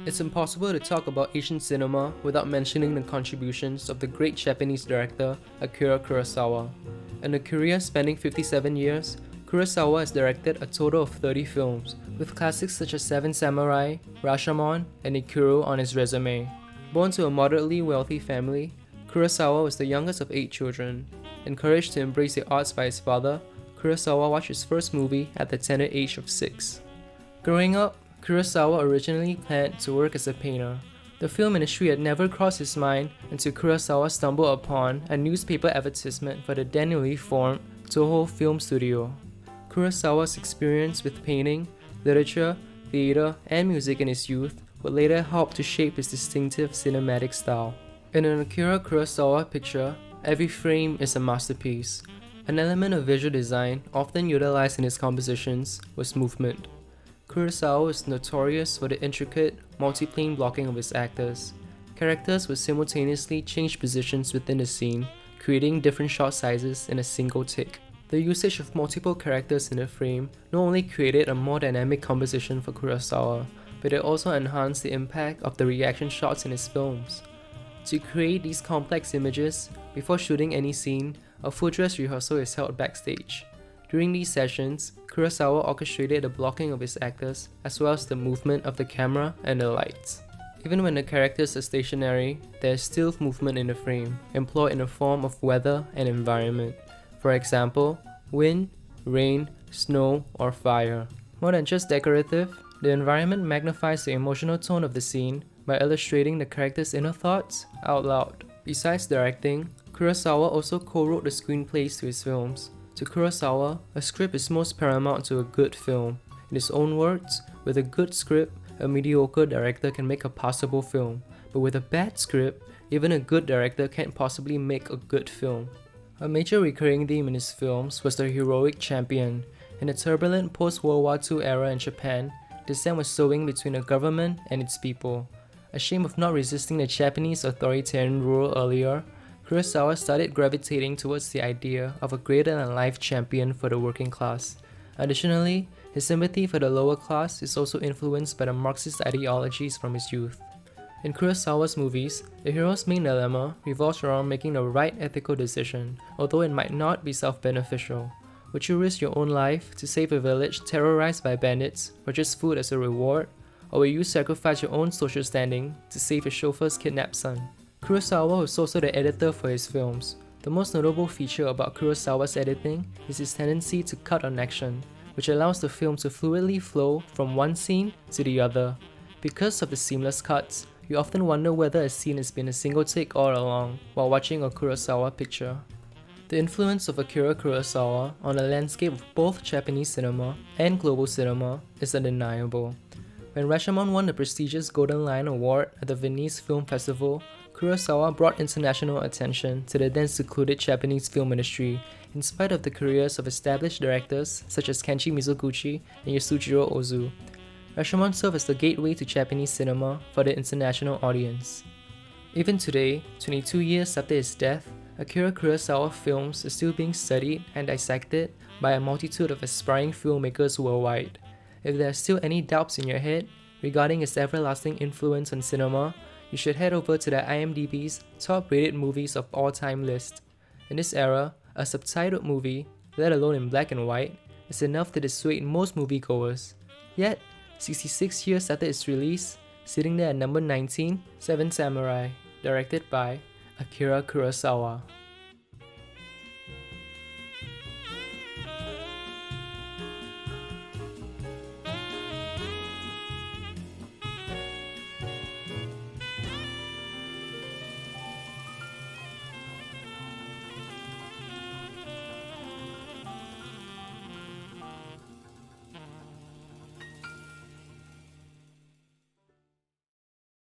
It's impossible to talk about Asian cinema without mentioning the contributions of the great Japanese director Akira Kurosawa. In a career spanning 57 years, Kurosawa has directed a total of 30 films, with classics such as Seven Samurai, Rashomon, and Akira on his resume. Born to a moderately wealthy family, Kurosawa was the youngest of 8 children. Encouraged to embrace the arts by his father, Kurosawa watched his first movie at the tender age of 6. Growing up, Kurosawa originally planned to work as a painter. The film industry had never crossed his mind until Kurosawa stumbled upon a newspaper advertisement for the then newly formed Toho Film Studio. Kurosawa's experience with painting, literature, theatre, and music in his youth would later help to shape his distinctive cinematic style. In an Akira Kurosawa picture, every frame is a masterpiece. An element of visual design often utilized in his compositions was movement. Kurosawa is notorious for the intricate, multi-plane blocking of his actors. Characters would simultaneously change positions within the scene, creating different shot sizes in a single take. The usage of multiple characters in a frame not only created a more dynamic composition for Kurosawa, but it also enhanced the impact of the reaction shots in his films. To create these complex images, before shooting any scene, a full dress rehearsal is held backstage. During these sessions, Kurosawa orchestrated the blocking of his actors as well as the movement of the camera and the lights. Even when the characters are stationary, there is still movement in the frame, employed in the form of weather and environment. For example, wind, rain, snow, or fire. More than just decorative, the environment magnifies the emotional tone of the scene by illustrating the characters' inner thoughts out loud. Besides directing, Kurosawa also co-wrote the screenplays to his films. To Kurosawa, a script is most paramount to a good film. In his own words, with a good script, a mediocre director can make a passable film, but with a bad script, even a good director can't possibly make a good film. A major recurring theme in his films was the heroic champion. In the turbulent post-World War II era in Japan, dissent was sowing between the government and its people. Ashamed of not resisting the Japanese authoritarian rule earlier, Kurosawa started gravitating towards the idea of a greater-than-life champion for the working class. Additionally, his sympathy for the lower class is also influenced by the Marxist ideologies from his youth. In Kurosawa's movies, the hero's main dilemma revolves around making the right ethical decision, although it might not be self-beneficial. Would you risk your own life to save a village terrorized by bandits for just food as a reward? Or will you sacrifice your own social standing to save your chauffeur's kidnapped son? Kurosawa was also the editor for his films. The most notable feature about Kurosawa's editing is his tendency to cut on action, which allows the film to fluidly flow from one scene to the other. Because of the seamless cuts, you often wonder whether a scene has been a single take all along while watching a Kurosawa picture. The influence of Akira Kurosawa on the landscape of both Japanese cinema and global cinema is undeniable. When Rashomon won the prestigious Golden Lion Award at the Venice Film Festival, Kurosawa brought international attention to the then secluded Japanese film industry in spite of the careers of established directors such as Kenji Mizoguchi and Yasujiro Ozu. Rashomon served as the gateway to Japanese cinema for the international audience. Even today, 22 years after his death, Akira Kurosawa films are still being studied and dissected by a multitude of aspiring filmmakers worldwide. If there are still any doubts in your head regarding his everlasting influence on cinema, you should head over to the IMDb's top-rated movies of all time list. In this era, a subtitled movie, let alone in black and white, is enough to dissuade most moviegoers. Yet, 66 years after its release, sitting there at number 19, Seven Samurai, directed by Akira Kurosawa.